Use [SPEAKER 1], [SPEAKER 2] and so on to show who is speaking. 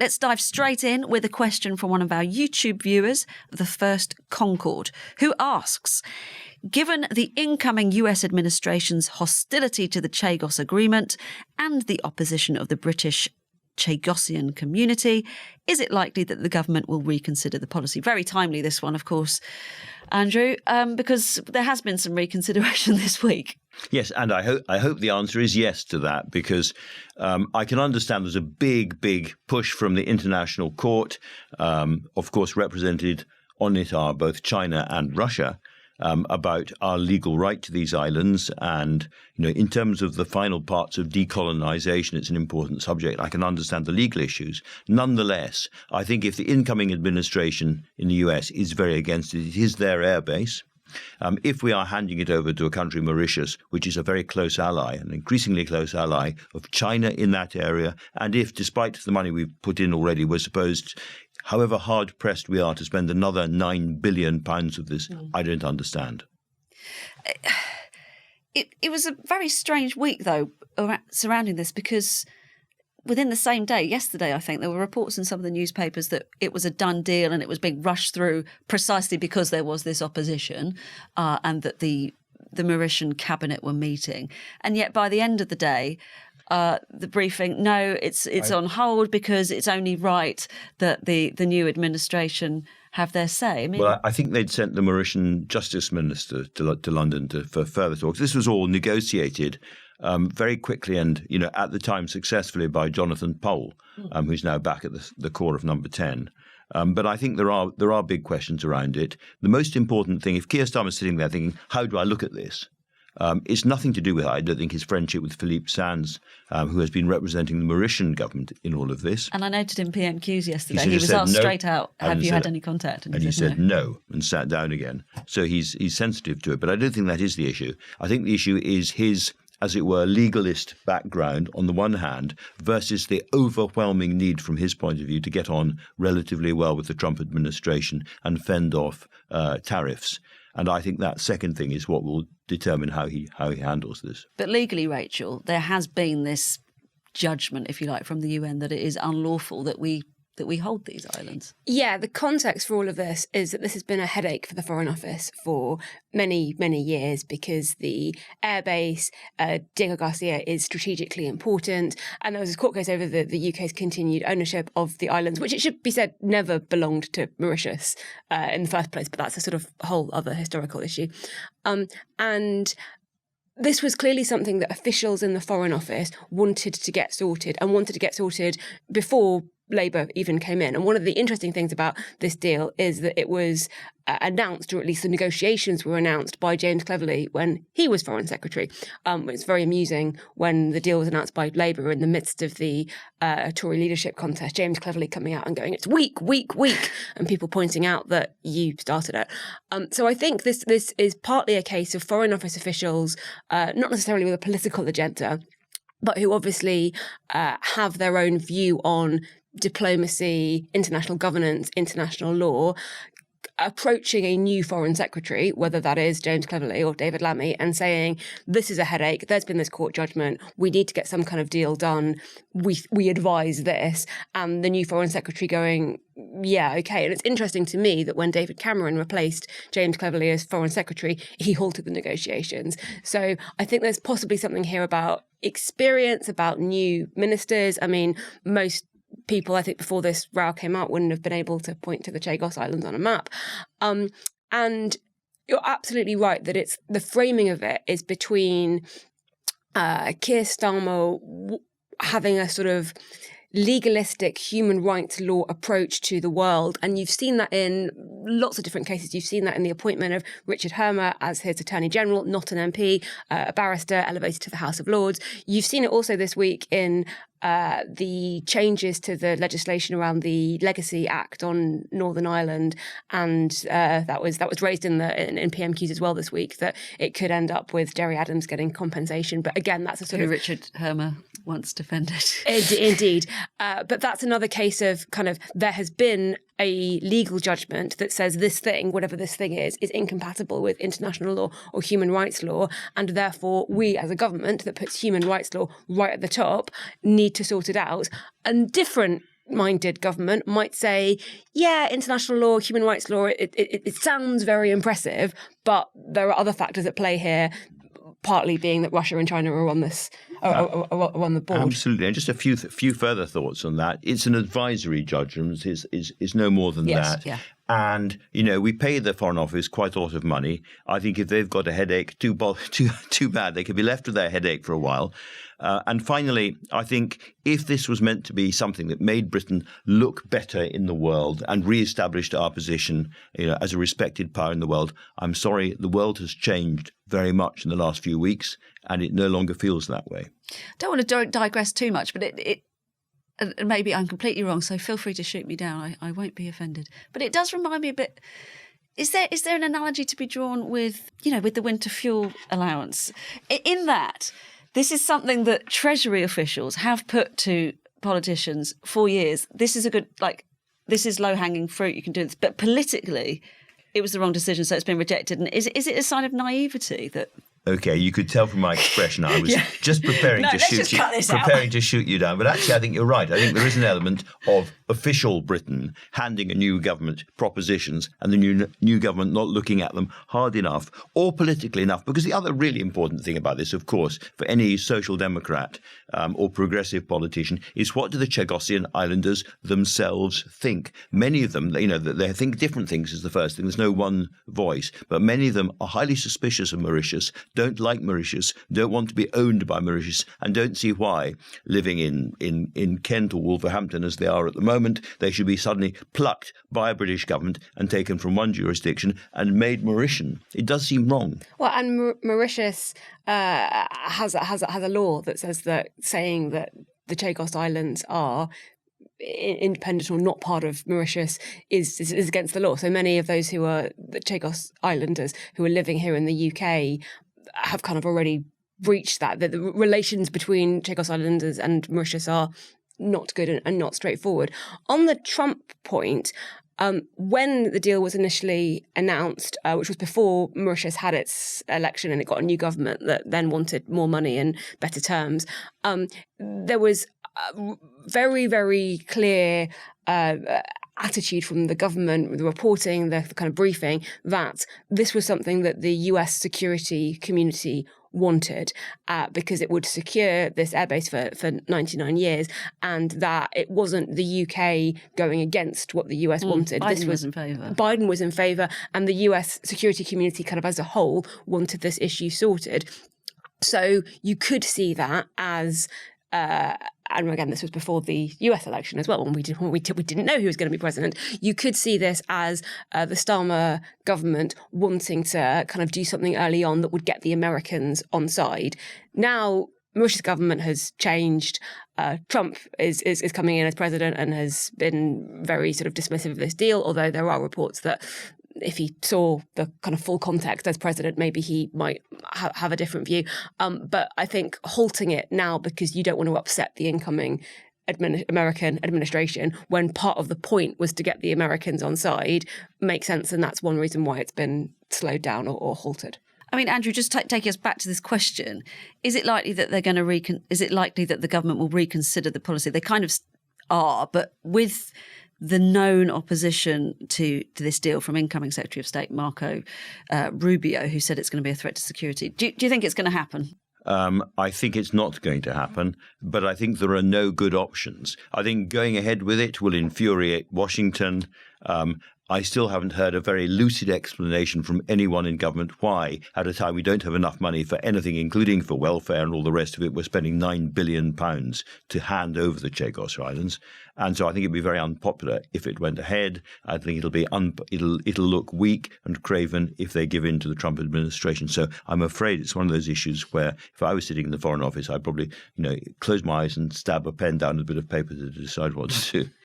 [SPEAKER 1] let's dive straight in with a question from one of our YouTube viewers, The First Concord, who asks, given the incoming US administration's hostility to the Chagos Agreement and the opposition of the British Chagosian community, is it likely that the government will reconsider the policy? Very timely, this one, of course, Andrew, because there has been some reconsideration this week.
[SPEAKER 2] Yes, and I hope the answer is yes to that, because I can understand there's a big push from the International Court, of course represented on it are both China and Russia, about our legal right to these islands. And, in terms of the final parts of decolonization, it's an important subject. I can understand the legal issues. Nonetheless, I think if the incoming administration in the US is very against it, it is their airbase. If we are handing it over to a country, Mauritius, which is a very close ally, an increasingly close ally of China in that area, and if, despite the money we've put in already, we're supposed, however hard-pressed we are, to spend another £9 billion of this, I don't understand.
[SPEAKER 1] It was a very strange week, though, surrounding this, because within the same day, yesterday, I think, there were reports in some of the newspapers that it was a done deal and it was being rushed through precisely because there was this opposition and that the Mauritian cabinet were meeting. And yet by the end of the day, the briefing, no, it's on hold because it's only right that the new administration have their say.
[SPEAKER 2] Well, I think they'd sent the Mauritian Justice Minister to London for further talks. This was all negotiated very quickly and, at the time successfully by Jonathan Powell, who's now back at the core of Number 10. But I think there are big questions around it. The most important thing, if Keir Starmer is sitting there thinking, how do I look at this? It's nothing to do with, I don't think, his friendship with Philippe Sands, who has been representing the Mauritian government in all of this.
[SPEAKER 1] And I noted in PMQs yesterday, he was asked straight out, have you had any contact?
[SPEAKER 2] And he said no and sat down again. So he's sensitive to it. But I don't think that is the issue. I think the issue is his, as it were, legalist background on the one hand versus the overwhelming need from his point of view to get on relatively well with the Trump administration and fend off tariffs. And I think that second thing is what will determine how he handles this.
[SPEAKER 1] But legally, Rachel, there has been this judgment, if you like, from the UN that it is unlawful that we hold these islands.
[SPEAKER 3] Yeah, the context for all of this is that this has been a headache for the Foreign Office for many, many years because the airbase, Diego Garcia, is strategically important. And there was this court case over the UK's continued ownership of the islands, which it should be said never belonged to Mauritius in the first place, but that's a sort of whole other historical issue. And this was clearly something that officials in the Foreign Office wanted to get sorted before Labour even came in. And one of the interesting things about this deal is that it was announced, or at least the negotiations were announced by James Cleverly when he was Foreign Secretary. It's very amusing when the deal was announced by Labour in the midst of the Tory leadership contest, James Cleverly coming out and going, it's weak, and people pointing out that you started it. So I think this is partly a case of Foreign Office officials, not necessarily with a political agenda, but who obviously have their own view on diplomacy, international governance, international law, approaching a new foreign secretary, whether that is James Cleverly or David Lammy, and saying, this is a headache, there's been this court judgment, we need to get some kind of deal done, we advise this, and the new foreign secretary going, yeah, okay. And it's interesting to me that when David Cameron replaced James Cleverly as foreign secretary, he halted the negotiations. So I think there's possibly something here about experience, about new ministers. I mean, most people, I think, before this row came out, wouldn't have been able to point to the Chagos Islands on a map. And you're absolutely right that it's the framing of it is between Keir Starmer having a sort of legalistic human rights law approach to the world. And you've seen that in lots of different cases. You've seen that in the appointment of Richard Hermer as his Attorney General, not an MP, a barrister elevated to the House of Lords. You've seen it also this week in the changes to the legislation around the Legacy Act on Northern Ireland, and that was raised in PMQs as well this week, that it could end up with Jerry Adams getting compensation. But again, that's a sort of
[SPEAKER 1] Richard Hermer once defended.
[SPEAKER 3] Indeed, but that's another case of kind of there has been a legal judgment that says this thing, whatever this thing is incompatible with international law or human rights law, and therefore we as a government that puts human rights law right at the top need to sort it out. And different minded government might say, yeah, international law, human rights law, it sounds very impressive, but there are other factors at play here, partly being that Russia and China are on this are on the board.
[SPEAKER 2] Absolutely. And just a few further thoughts on that. It's an advisory judgment. It's no more than that.
[SPEAKER 1] Yeah.
[SPEAKER 2] And, we pay the Foreign Office quite a lot of money. I think if they've got a headache, too bad. They could be left with their headache for a while. And finally, I think if this was meant to be something that made Britain look better in the world and re-established our position as a respected power in the world, I'm sorry, the world has changed very much in the last few weeks, and it no longer feels that way.
[SPEAKER 1] Don't want to digress too much, but it maybe I'm completely wrong, so feel free to shoot me down. I won't be offended. But it does remind me a bit. Is there an analogy to be drawn with the winter fuel allowance? In that, this is something that Treasury officials have put to politicians for years. This is this is low-hanging fruit. You can do this, but politically, it was the wrong decision, so it's been rejected. And is it a sign of naivety that?
[SPEAKER 2] Okay, you could tell from my expression I was just preparing to shoot you down. But actually, I think you're right. I think there is an element of official Britain handing a new government propositions and the new government not looking at them hard enough or politically enough. Because the other really important thing about this, of course, for any social democrat or progressive politician is what do the Chagos Islanders themselves think? Many of them, they think different things is the first thing. There's no one voice. But many of them are highly suspicious of Mauritius, don't like Mauritius, don't want to be owned by Mauritius, and don't see why, living in Kent or Wolverhampton as they are at the moment, they should be suddenly plucked by a British government and taken from one jurisdiction and made Mauritian. It does seem wrong.
[SPEAKER 3] Well, and Mauritius has a law that says that saying that the Chagos Islands are independent or not part of Mauritius is against the law. So many of those who are the Chagos Islanders who are living here in the UK have kind of already breached that. The relations between Chagos Islanders and Mauritius are not good and not straightforward. On the Trump point, when the deal was initially announced, which was before Mauritius had its election and it got a new government that then wanted more money and better terms, there was very, very clear attitude from the government, the reporting, the kind of briefing, that this was something that the US security community wanted because it would secure this airbase for 99 years, and that it wasn't the UK going against what the US wanted.
[SPEAKER 1] Biden was in favour.
[SPEAKER 3] Biden was in favour, and the US security community kind of as a whole wanted this issue sorted. So you could see that as and again, this was before the US election as well, when we didn't know who was going to be president. You could see this as the Starmer government wanting to kind of do something early on that would get the Americans on side. Now, Mauritius government has changed. Trump is coming in as president and has been very sort of dismissive of this deal, although there are reports that if he saw the kind of full context as president, maybe he might have a different view. But I think halting it now because you don't want to upset the incoming American administration when part of the point was to get the Americans on side makes sense. And that's one reason why it's been slowed down or halted.
[SPEAKER 1] I mean, Andrew, just taking us back to this question, is it likely that they're going to is it likely that the government will reconsider the policy? They kind of are, but with the known opposition to this deal from incoming Secretary of State Marco Rubio, who said it's going to be a threat to security. Do you think it's going to happen?
[SPEAKER 2] I think it's not going to happen, but I think there are no good options. I think going ahead with it will infuriate Washington. I still haven't heard a very lucid explanation from anyone in government why, at a time we don't have enough money for anything, including for welfare and all the rest of it, we're spending £9 billion to hand over the Chagos Islands. And so I think it'd be very unpopular if it went ahead. I think it'll look weak and craven if they give in to the Trump administration. So I'm afraid it's one of those issues where if I was sitting in the Foreign Office, I'd probably, close my eyes and stab a pen down a bit of paper to decide what to do.